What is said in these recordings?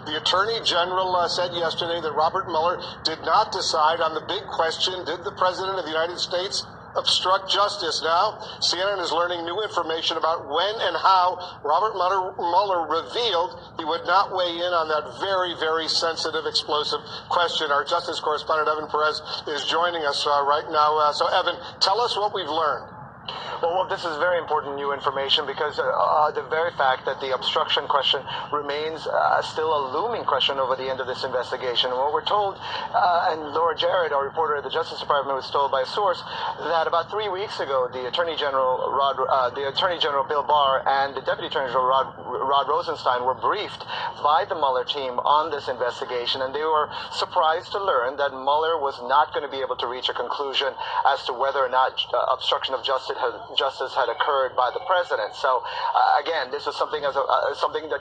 The Attorney General said yesterday that Robert Mueller did not decide on the big question, did the President of the United States obstruct justice? Now, CNN is learning new information about when and how Robert Mueller revealed he would not weigh in on that very, very sensitive, explosive question. Our Justice correspondent, Evan Perez, is joining us right now. So, Evan, tell us what we've learned. Well, this is very important new information because the very fact that the obstruction question remains still a looming question over the end of this investigation. And what we're told, and Laura Jarrett, our reporter at the Justice Department, was told by a source that about 3 weeks ago, the Attorney General Bill Barr and the Deputy Attorney General Rod Rosenstein were briefed by the Mueller team on this investigation, and they were surprised to learn that Mueller was not going to be able to reach a conclusion as to whether or not obstruction of justice had occurred by the president. So again, this was something that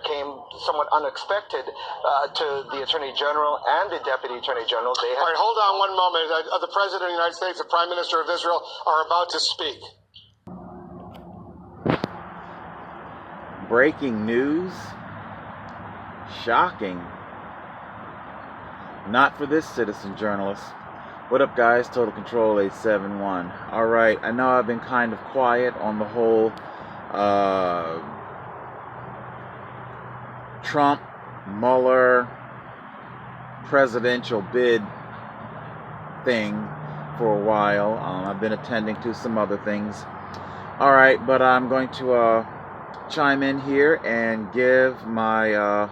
came somewhat unexpected to the Attorney General and the Deputy Attorney General. All right, hold on one moment. The President of the United States, the Prime Minister of Israel are about to speak. Breaking news. Shocking. Not for this citizen journalist. What up, guys? Total Control 871. Alright, I know I've been kind of quiet on the whole Trump, Mueller, presidential bid thing for a while. I've been attending to some other things. Alright, but I'm going to chime in here and give my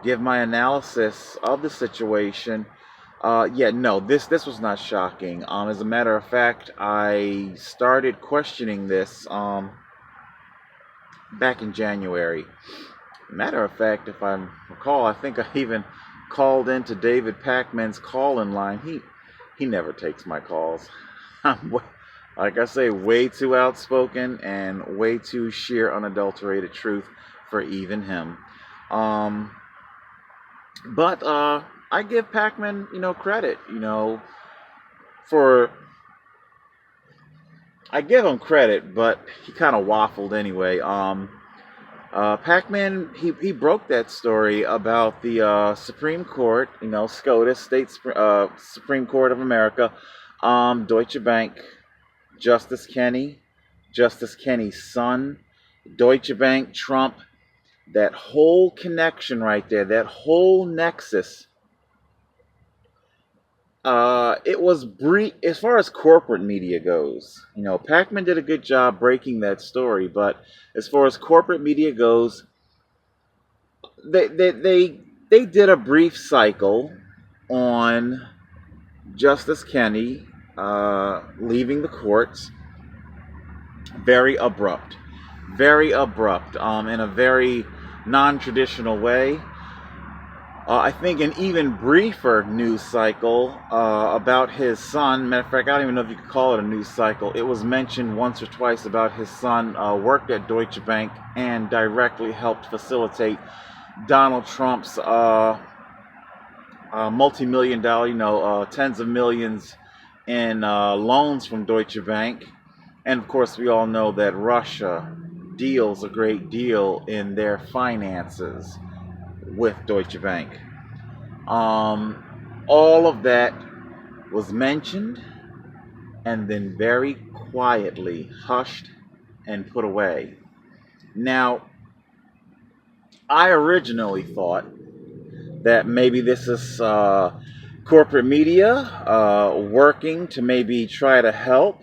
analysis of the situation. This was not shocking. As a matter of fact, I started questioning this back in January. Matter of fact, if I recall, I think I even called into David Pakman's call-in line. He never takes my calls. I'm, like I say, way too outspoken and way too sheer unadulterated truth for even him. But I give Pakman, credit, I give him credit, but he kind of waffled anyway. Pakman, he broke that story about the Supreme Court, SCOTUS, Supreme Court of America, Deutsche Bank, Justice Kenny's son, Deutsche Bank, Trump, that whole connection right there, that whole nexus. It was brief as far as corporate media goes. Pakman did a good job breaking that story, but as far as corporate media goes, they did a brief cycle on Justice Kenny leaving the courts. Very abrupt, in a very non-traditional way. I think an even briefer news cycle about his son. Matter of fact, I don't even know if you could call it a news cycle. It was mentioned once or twice about his son worked at Deutsche Bank and directly helped facilitate Donald Trump's multi-million-dollar, tens of millions in loans from Deutsche Bank. And of course, we all know that Russia deals a great deal in their finances with Deutsche Bank. All of that was mentioned and then very quietly hushed and put away. Now, I originally thought that maybe this is corporate media working to maybe try to help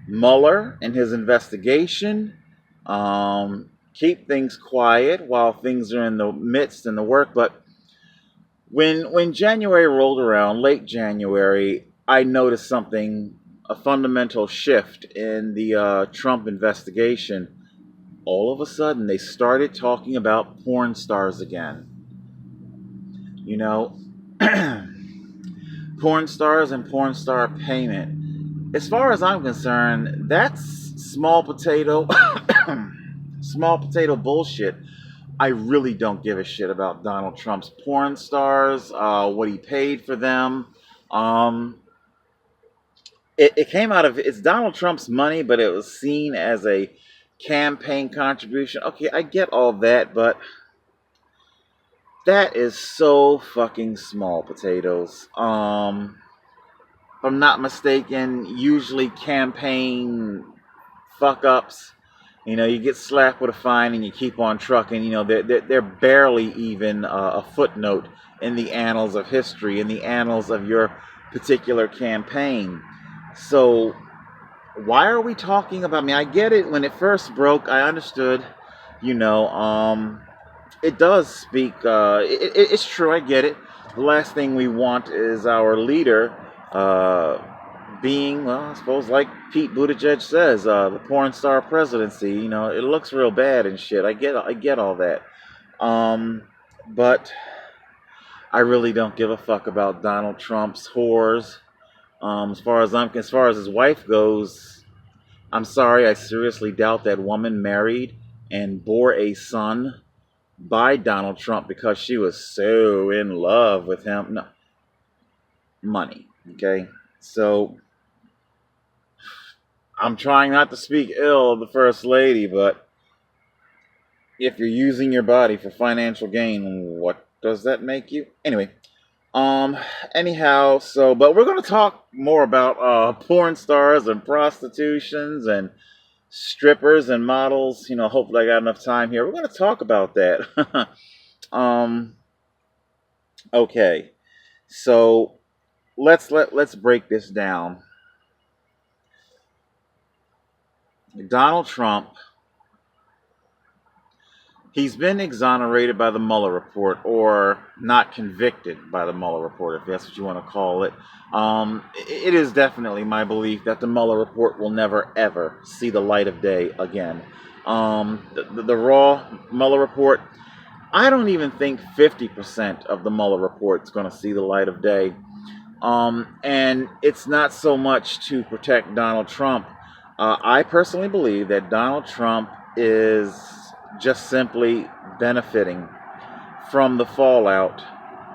Mueller in his investigation, keep things quiet while things are in the midst and the work. But when January rolled around, late January, I noticed something, a fundamental shift in the Trump investigation. All of a sudden, they started talking about porn stars again. Porn stars and porn star payment. As far as I'm concerned, that's small potato bullshit. I really don't give a shit about Donald Trump's porn stars, what he paid for them. It came out of, it's Donald Trump's money, but it was seen as a campaign contribution. Okay, I get all that, but That is so fucking small potatoes. If I'm not mistaken, usually campaign fuck ups, you get slapped with a fine and you keep on trucking. They're barely even a footnote in the annals of history, in the annals of your particular campaign. So why are we talking about me? I get it. When it first broke, I understood. It does speak. It's true. I get it. The last thing we want is our leader being, well, I suppose, like Pete Buttigieg says, the porn star presidency. It looks real bad and shit. I get all that. But I really don't give a fuck about Donald Trump's whores. As far as his wife goes, I'm sorry. I seriously doubt that woman married and bore a son by Donald Trump because she was so in love with him. No. Money. Okay? So I'm trying not to speak ill of the First Lady, but if you're using your body for financial gain, what does that make you? Anyway, anyhow, but we're going to talk more about porn stars and prostitutions and strippers and models. Hopefully I got enough time here. We're going to talk about that. Okay. So let's break this down. Donald Trump, he's been exonerated by the Mueller report, or not convicted by the Mueller report, if that's what you want to call it. It is definitely my belief that the Mueller report will never, ever see the light of day again. The raw Mueller report, I don't even think 50% of the Mueller report is going to see the light of day. And it's not so much to protect Donald Trump. I personally believe that Donald Trump is just simply benefiting from the fallout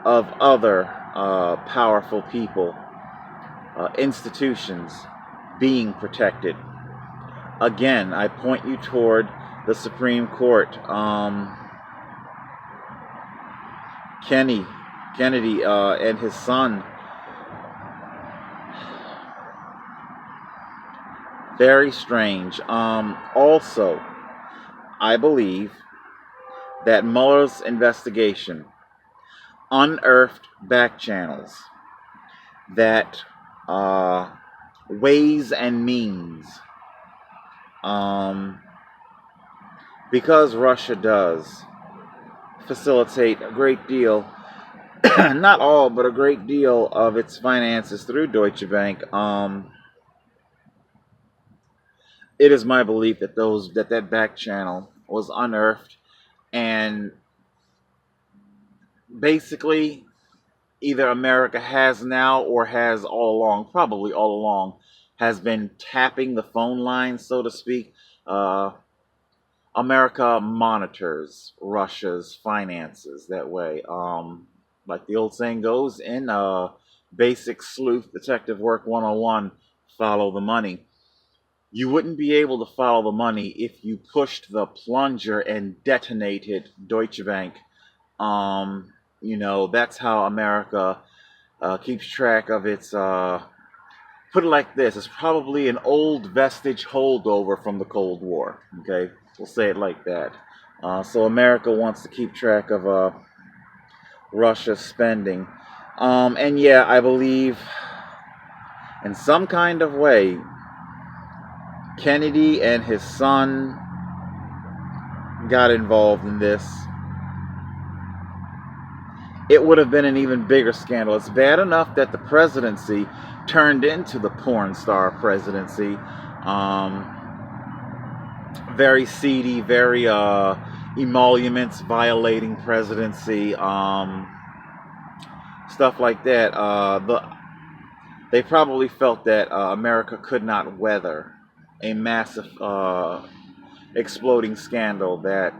of other powerful people, institutions being protected. Again, I point you toward the Supreme Court. Kennedy and his son. Very strange. Also, I believe that Mueller's investigation unearthed back channels that ways and means, because Russia does facilitate a great deal, not all, but a great deal of its finances through Deutsche Bank. It is my belief that that back channel was unearthed, and basically either America has now or has all along, probably all along, has been tapping the phone line, so to speak. America monitors Russia's finances that way. Like the old saying goes, in basic sleuth detective work 101, follow the money. You wouldn't be able to follow the money if you pushed the plunger and detonated Deutsche Bank. That's how America keeps track of its, put it like this, it's probably an old vestige holdover from the Cold War, okay? We'll say it like that. So America wants to keep track of Russia's spending. And yeah, I believe in some kind of way, Kennedy and his son got involved in this. It would have been an even bigger scandal. It's bad enough that the presidency turned into the porn star presidency. Very seedy, very emoluments violating presidency, stuff like that. They probably felt that America could not weather a massive exploding scandal that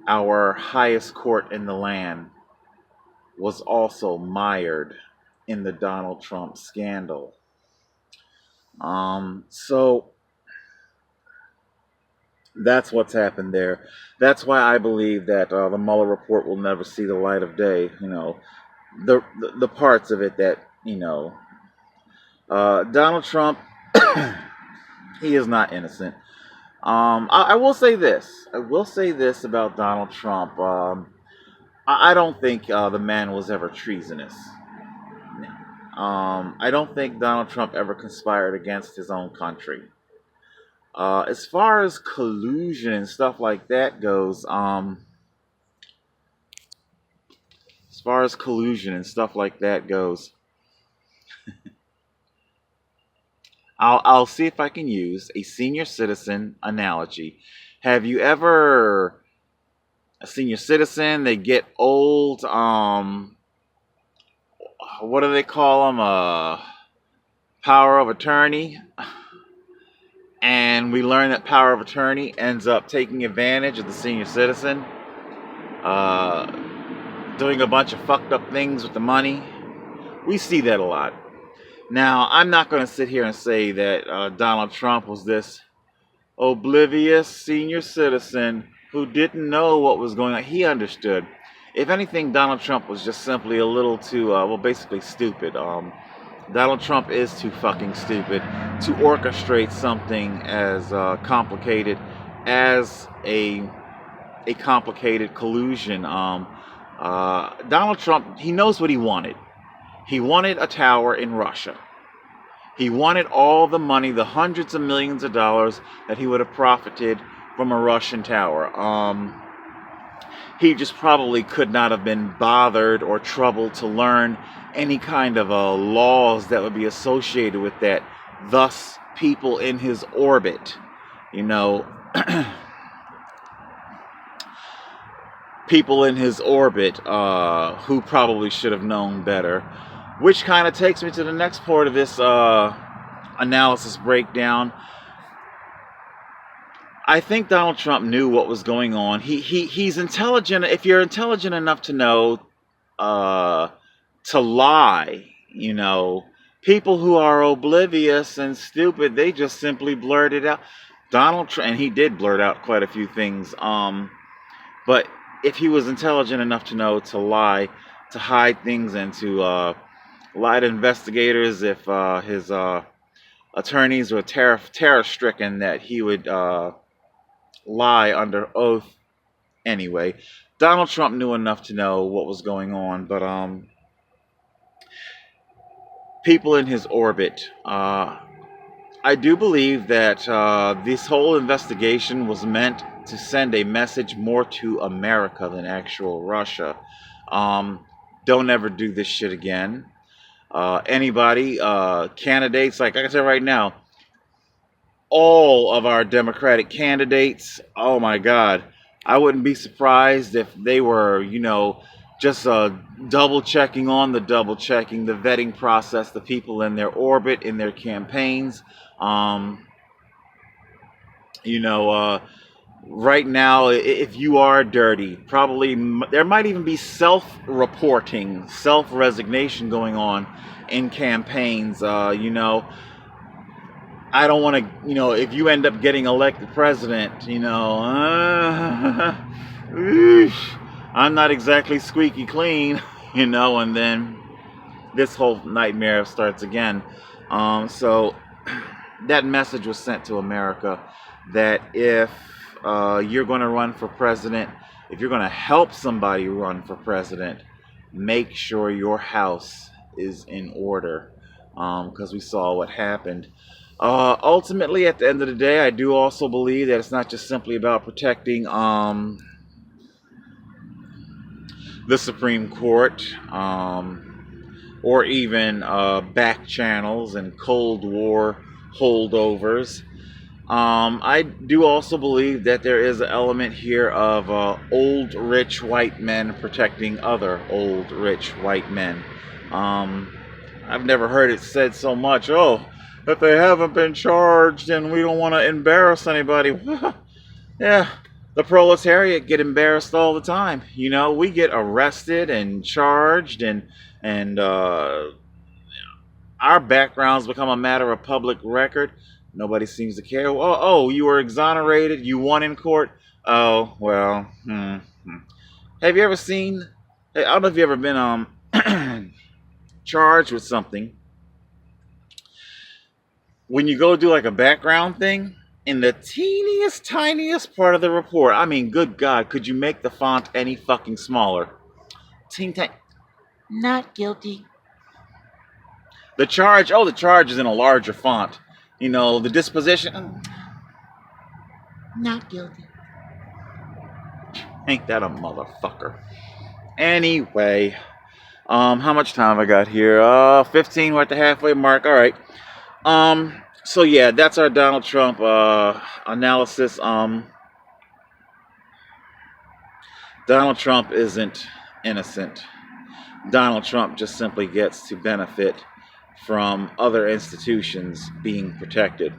our highest court in the land was also mired in the Donald Trump scandal. So That's what's happened there. That's why I believe that the Mueller report will never see the light of day. The parts of it that Donald Trump, he is not innocent. I will say this. I will say this about Donald Trump. I don't think the man was ever treasonous. I don't think Donald Trump ever conspired against his own country. As far as collusion and stuff like that goes, I'll see if I can use a senior citizen analogy. Have you ever a senior citizen? They get old. What do they call them? Power of attorney. And we learn that power of attorney ends up taking advantage of the senior citizen, doing a bunch of fucked up things with the money. We see that a lot. Now, I'm not going to sit here and say that Donald Trump was this oblivious senior citizen who didn't know what was going on. He understood. If anything, Donald Trump was just simply a little too, basically stupid. Donald Trump is too fucking stupid to orchestrate something as complicated as a complicated collusion. Donald Trump, he knows what he wanted. He wanted a tower in Russia. He wanted all the money, the hundreds of millions of dollars that he would have profited from a Russian tower. He just probably could not have been bothered or troubled to learn any kind of laws that would be associated with that. Thus, people in his orbit, people in his orbit who probably should have known better. Which kind of takes me to the next part of this analysis breakdown. I think Donald Trump knew what was going on. He's intelligent. If you're intelligent enough to know to lie, people who are oblivious and stupid, they just simply blurt it out. Donald Trump, and he did blurt out quite a few things. But if he was intelligent enough to know to lie, to hide things, and to lie to investigators, if his attorneys were terror-stricken, that he would lie under oath anyway. Donald Trump knew enough to know what was going on, but people in his orbit, I do believe that this whole investigation was meant to send a message more to America than actual Russia. Don't ever do this shit again. Anybody, candidates, like I said right now, all of our Democratic candidates, oh my God, I wouldn't be surprised if they were, just double-checking on the double-checking, the vetting process, the people in their orbit, in their campaigns. Right now, if you are dirty, probably there might even be self-reporting, self-resignation going on in campaigns. I don't want to, if you end up getting elected president, I'm not exactly squeaky clean, and then this whole nightmare starts again. So that message was sent to America that if you're going to run for president, if you're going to help somebody run for president, make sure your house is in order, because we saw what happened. Ultimately, at the end of the day, I do also believe that it's not just simply about protecting the Supreme Court, or even back channels and Cold War holdovers. I do also believe that there is an element here of old rich white men protecting other old rich white men. I've never heard it said so much, that they haven't been charged and we don't want to embarrass anybody. Yeah, the proletariat get embarrassed all the time. We get arrested and charged, and our backgrounds become a matter of public record. Nobody seems to care. Oh, you were exonerated. You won in court. Oh, well. Have you ever seen? I don't know if you ever been charged with something. When you go do like a background thing, in the teeniest, tiniest part of the report, I mean, good God, could you make the font any fucking smaller? Teeny tiny. Not guilty. The charge is in a larger font. You know, the disposition, not guilty. Ain't that a motherfucker? Anyway, how much time have I got here? 15, we're at the halfway mark. All right. So yeah, that's our Donald Trump analysis. Donald Trump isn't innocent. Donald Trump just simply gets to benefit from other institutions being protected.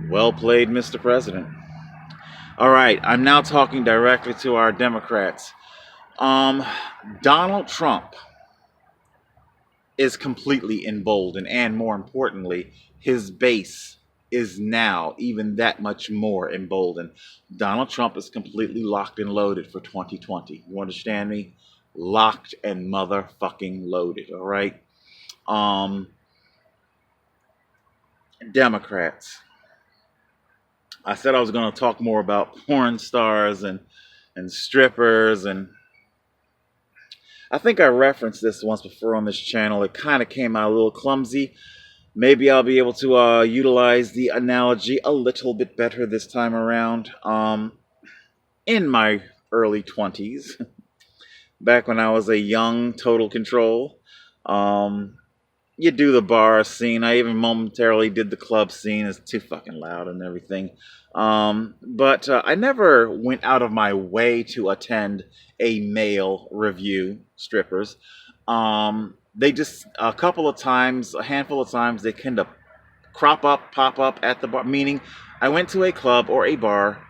Well played, Mr. President. All right, I'm now talking directly to our Democrats. Donald Trump is completely emboldened, and more importantly, his base is now even that much more emboldened. Donald Trump is completely locked and loaded for 2020. You understand me? Locked and motherfucking loaded, all right? Democrats. I said I was going to talk more about porn stars and strippers, and I think I referenced this once before on this channel. It kind of came out a little clumsy. Maybe I'll be able to utilize the analogy a little bit better this time around. In my early 20s, back when I was a young Total Control, you do the bar scene. I even momentarily did the club scene. It's too fucking loud and everything. But I never went out of my way to attend a male review, strippers. They just, a handful of times, they kind of pop up at the bar. Meaning, I went to a club or a bar,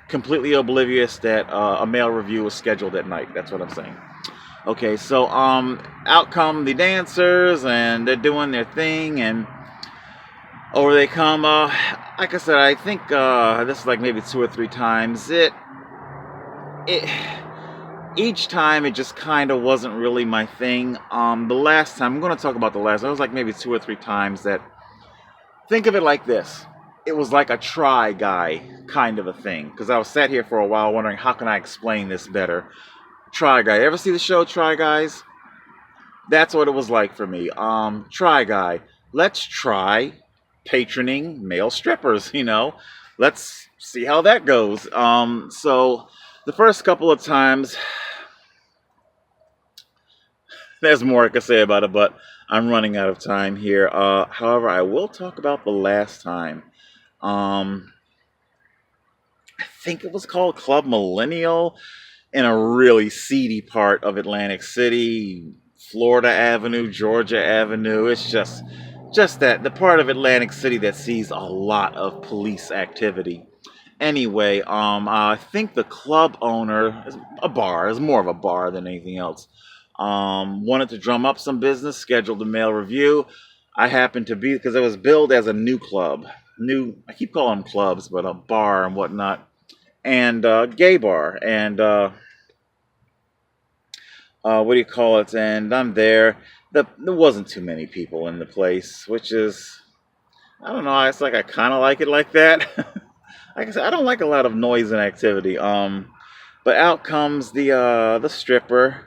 completely oblivious that a male review was scheduled at night. That's what I'm saying. Okay, so out come the dancers, and they're doing their thing, and over they come. Like I said, I think this is like maybe 2 or 3 times. Each time it just kind of wasn't really my thing. The last time, I'm going to talk about the last. It was like maybe 2 or 3 times that. Think of it like this. It was like a Try Guy kind of a thing, because I was sat here for a while wondering how can I explain this better. Try Guy. Ever see the show Try Guys? That's what it was like for me. Try Guy. Let's try patroning male strippers, you know. Let's see how that goes. So the first couple of times, there's more I could say about it, but I'm running out of time here. However, I will talk about the last time. I think it was called Club Millennial, in a really seedy part of Atlantic City, Florida Avenue, Georgia Avenue. It's just that the part of Atlantic City that sees a lot of police activity. Anyway, I think the club owner, is more of a bar than anything else, wanted to drum up some business, scheduled a male review. I happened to be, because it was billed as a new club. I keep calling them clubs, but a bar and whatnot. And gay bar. And what do you call it? And I'm there. There wasn't too many people in the place, which is, I don't know. It's like I kind of like it like that. Like I said, I don't like a lot of noise and activity. But out comes the stripper.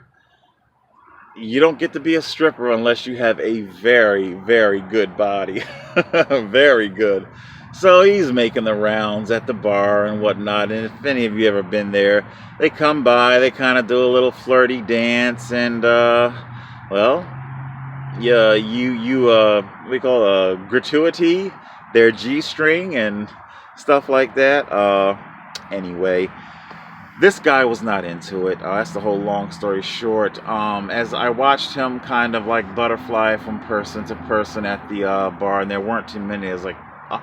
You don't get to be a stripper unless you have a very, very good body. Very good. So he's making the rounds at the bar and whatnot. And if any of you ever been there, they come by, they kind of do a little flirty dance, and well, yeah, what we call a gratuity, their G-string and stuff like that. Anyway, this guy was not into it. That's the whole long story short. As I watched him kind of like butterfly from person to person at the bar, and there weren't too many. It was like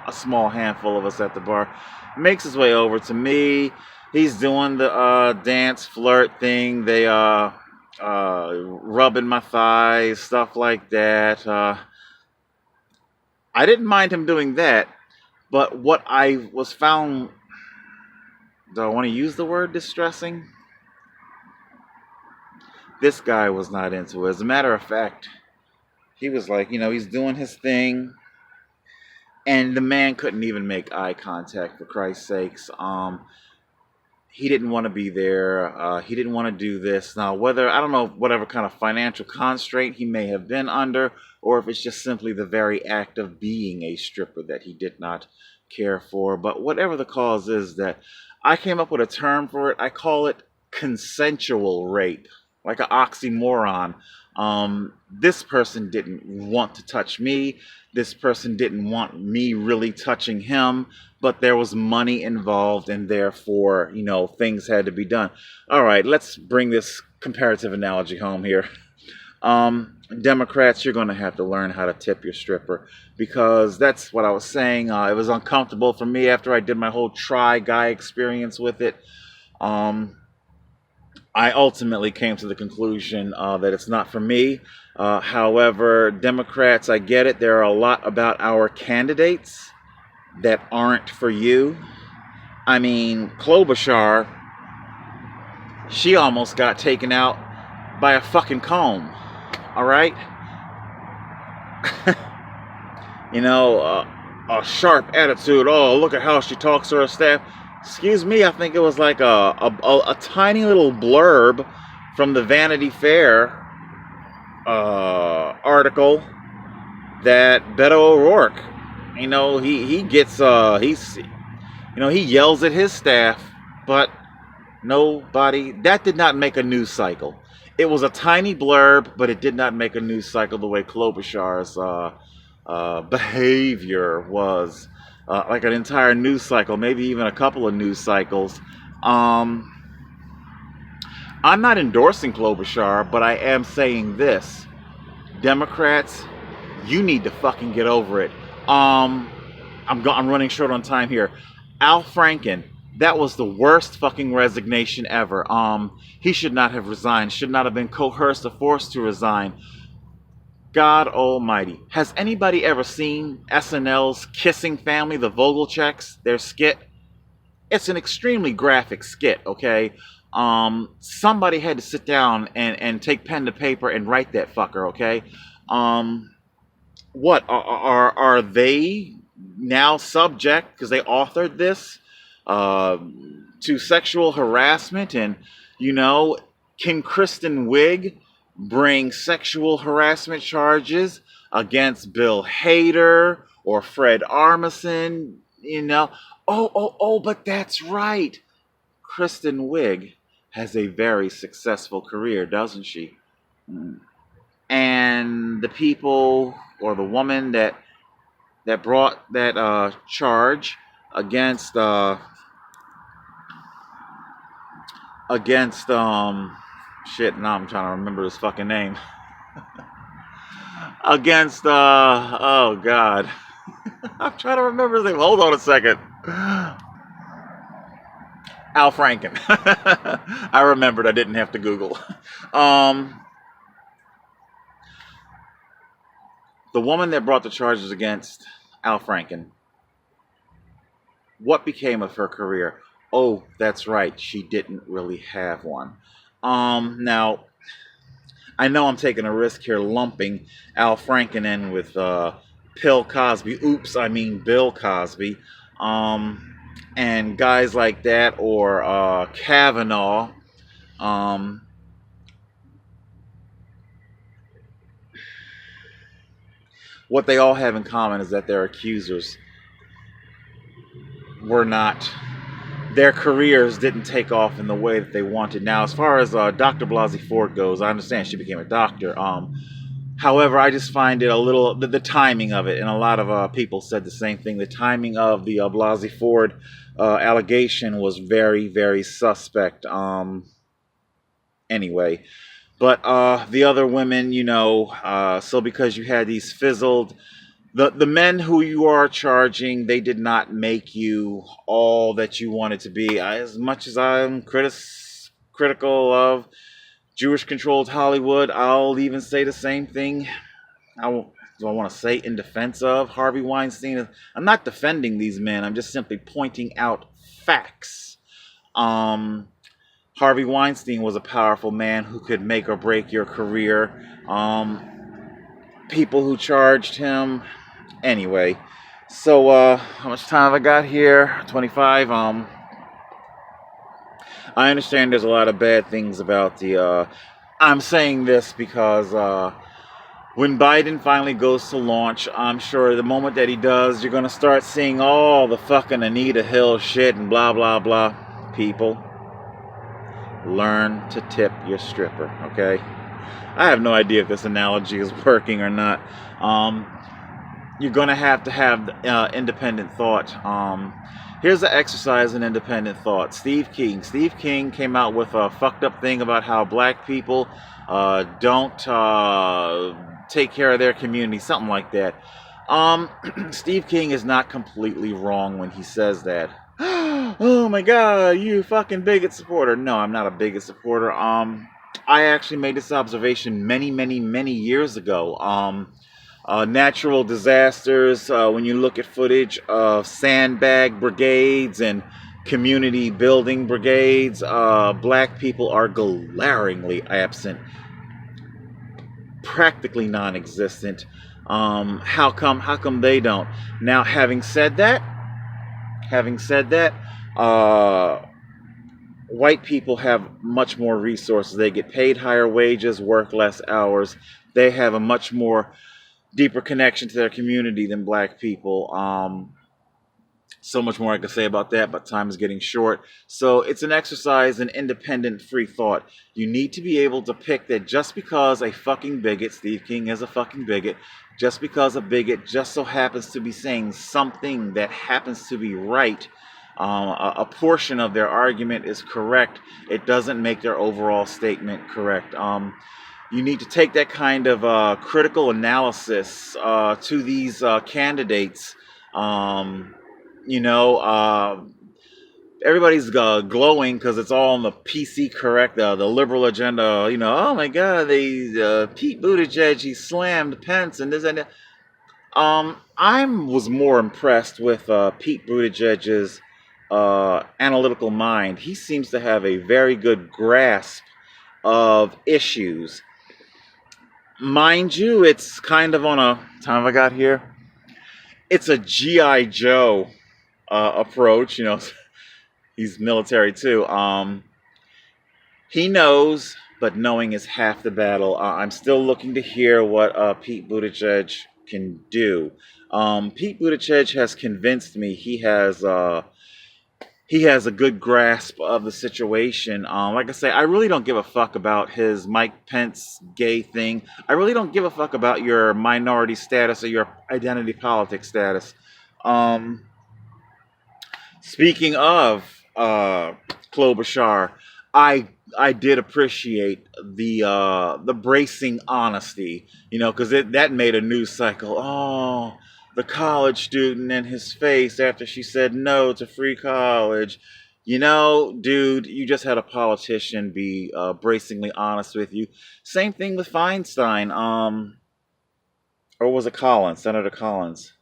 a small handful of us at the bar. Makes his way over to me. He's doing the dance flirt thing. They rubbing my thighs, stuff like that. I didn't mind him doing that, but what I was found, do I want to use the word distressing? This guy was not into it. As a matter of fact, he was like, he's doing his thing, and the man couldn't even make eye contact, for Christ's sakes. He didn't want to be there. He didn't want to do this. Now, I don't know whatever kind of financial constraint he may have been under, or if it's just simply the very act of being a stripper that he did not care for. But whatever the cause is, that I came up with a term for it. I call it consensual rape, like an oxymoron. This person didn't want to touch me. This person didn't want me really touching him, but there was money involved, and therefore, things had to be done. All right, let's bring this comparative analogy home here. Democrats, you're going to have to learn how to tip your stripper, because that's what I was saying. It was uncomfortable for me after I did my whole try guy experience with it. I ultimately came to the conclusion that it's not for me. However, Democrats, I get it. There are a lot about our candidates that aren't for you. I mean, Klobuchar, she almost got taken out by a fucking comb. All right? A sharp attitude. Oh, look at how she talks to her staff. Excuse me, I think it was like a tiny little blurb from the Vanity Fair article that Beto O'Rourke, he gets he yells at his staff, but nobody. That did not make a news cycle. It was a tiny blurb, but it did not make a news cycle the way Klobuchar's behavior was. Like an entire news cycle, maybe even a couple of news cycles. I'm not endorsing Klobuchar, but I am saying this. Democrats, you need to fucking get over it. I'm running short on time here. Al Franken, that was the worst fucking resignation ever. He should not have resigned, should not have been coerced or forced to resign. God almighty. Has anybody ever seen SNL's Kissing Family, the Vogelchecks, their skit? It's an extremely graphic skit, okay? Somebody had to sit down and take pen to paper and write that fucker, okay? What, are they now subject, because they authored this, to sexual harassment? And, can Kristen Wiig bring sexual harassment charges against Bill Hader or Fred Armisen? But that's right. Kristen Wiig has a very successful career, doesn't she? And the people, or the woman that brought that charge against shit, now I'm trying to remember his fucking name. Against, oh God. I'm trying to remember his name. Hold on a second. Al Franken. I remembered. I didn't have to Google. The woman that brought the charges against Al Franken, what became of her career? Oh, that's right. She didn't really have one. Now, I know I'm taking a risk here lumping Al Franken in with Bill Cosby. Oops, I mean Bill Cosby. And guys like that, or Kavanaugh. What they all have in common is that their accusers were not, their careers didn't take off in the way that they wanted. Now, as far as Dr. Blasey Ford goes, I understand she became a doctor. However, I just find it a little, the timing of it, and a lot of people said the same thing. The timing of the Blasey Ford allegation was very, very suspect. Anyway, but the other women, so because you had these fizzled, the men who you are charging, they did not make you all that you wanted to be. As much as I'm critical of Jewish-controlled Hollywood, I'll even say the same thing. do I want to say in defense of Harvey Weinstein? I'm not defending these men. I'm just simply pointing out facts. Harvey Weinstein was a powerful man who could make or break your career. People who charged him. Anyway, so how much time have I got here? 25. I understand there's a lot of bad things about the. I'm saying this because when Biden finally goes to launch, I'm sure the moment that he does, you're gonna start seeing all the fucking Anita Hill shit and blah blah blah. People, learn to tip your stripper, okay? I have no idea if this analogy is working or not. You're going to have independent thought. Here's an exercise in independent thought. Steve King came out with a fucked up thing about how black people don't take care of their community, something like that. Steve King is not completely wrong when he says that. Oh my god, you fucking bigot supporter. No, I'm not a bigot supporter. I actually made this observation many years ago. Natural disasters, when you look at footage of sandbag brigades and community building brigades, black people are glaringly absent, practically non-existent. How come they don't? Now, having said that, white people have much more resources. They get paid higher wages, work less hours. They have a much more deeper connection to their community than black people. So much more I could say about that, but time is getting short. So it's an exercise in independent free thought. You need to be able to pick that just because a fucking bigot, Steve King is a fucking bigot, just because a bigot just so happens to be saying something that happens to be right, a portion of their argument is correct, it doesn't make their overall statement correct. You need to take that kind of critical analysis to these candidates. Everybody's glowing because it's all on the PC correct, the liberal agenda. Oh my God, Pete Buttigieg, he slammed Pence and this and that. I was more impressed with Pete Buttigieg's analytical mind. He seems to have a very good grasp of issues. Mind you, it's kind of on a time I got here. It's a G.I. Joe approach. He's military too. He knows, but knowing is half the battle. I'm still looking to hear what Pete Buttigieg can do. Pete Buttigieg has convinced me he has a good grasp of the situation. Like I say, I really don't give a fuck about his Mike Pence gay thing. I really don't give a fuck about your minority status or your identity politics status. Speaking of Klobuchar, I did appreciate the bracing honesty, because that made a news cycle. Oh, the college student and his face after she said no to free college. Dude, you just had a politician be bracingly honest with you. Same thing with Feinstein, or was it Collins, Senator Collins?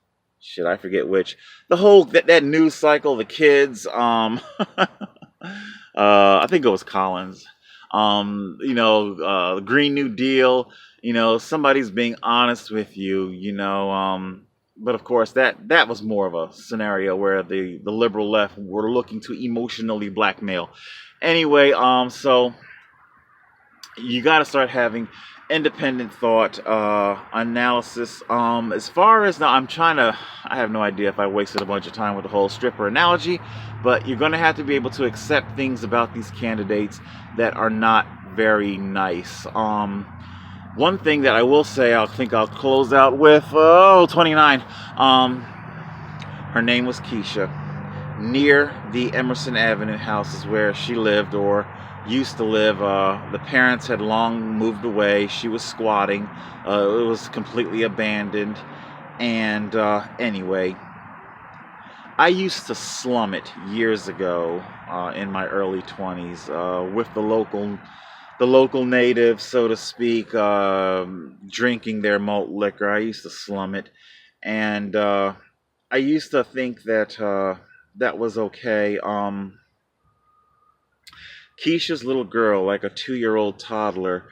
Shit, I forget which. The whole that news cycle, the kids. I think it was Collins. The Green New Deal. Somebody's being honest with you. But of course, that was more of a scenario where the liberal left were looking to emotionally blackmail. Anyway, so you got to start having independent thought, analysis. As far as now, I have no idea if I wasted a bunch of time with the whole stripper analogy, but you're going to have to be able to accept things about these candidates that are not very nice. One thing that I will say, I think I'll close out with, 29. Her name was Keisha. Near the Emerson Avenue house is where she lived or used to live. The parents had long moved away. She was squatting. It was completely abandoned. And anyway, I used to slum it years ago in my early 20s with the local the local natives, so to speak, drinking their malt liquor. I used to slum it, and I used to think that that was okay. Keisha's little girl, like a 2-year-old toddler,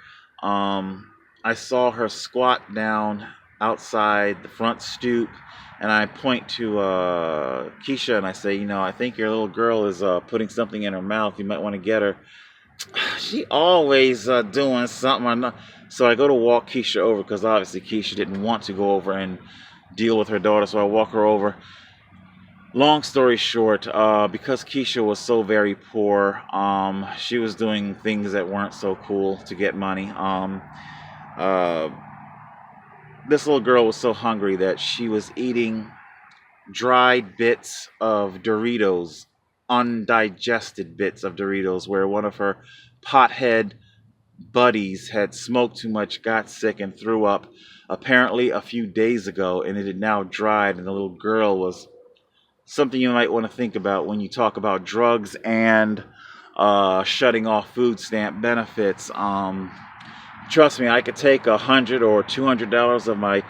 I saw her squat down outside the front stoop, and I point to Keisha and I say, you know, I think your little girl is putting something in her mouth. You might want to get her. She always doing something. So I go to walk Keisha over because obviously Keisha didn't want to go over and deal with her daughter. So I walk her over. Long story short, because Keisha was so very poor, she was doing things that weren't so cool to get money. Uh, this little girl was so hungry that she was eating dried bits of Doritos, undigested bits of Doritos, where one of her pothead buddies had smoked too much, got sick, and threw up apparently a few days ago, and it had now dried, and the little girl was something you might want to think about when you talk about drugs and shutting off food stamp benefits. Trust me, I could take $100 or $200 of my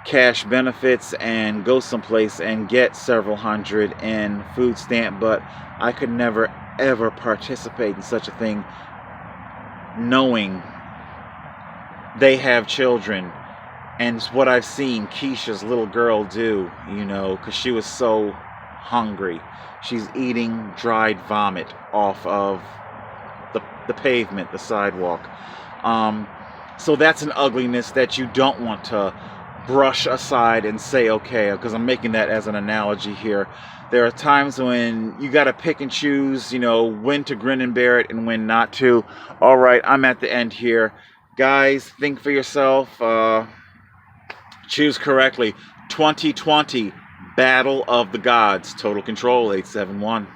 cash benefits and go someplace and get several hundred in food stamp, but I could never ever participate in such a thing, knowing they have children and what I've seen Keisha's little girl do, you know, because she was so hungry. She's eating dried vomit off of the pavement, the sidewalk. So that's an ugliness that you don't want to brush aside and say, okay, because I'm making that as an analogy here. There are times when you got to pick and choose, you know, when to grin and bear it and when not to. All right, I'm at the end here. Guys, think for yourself. Choose correctly. 2020, Battle of the Gods. Total Control, 871.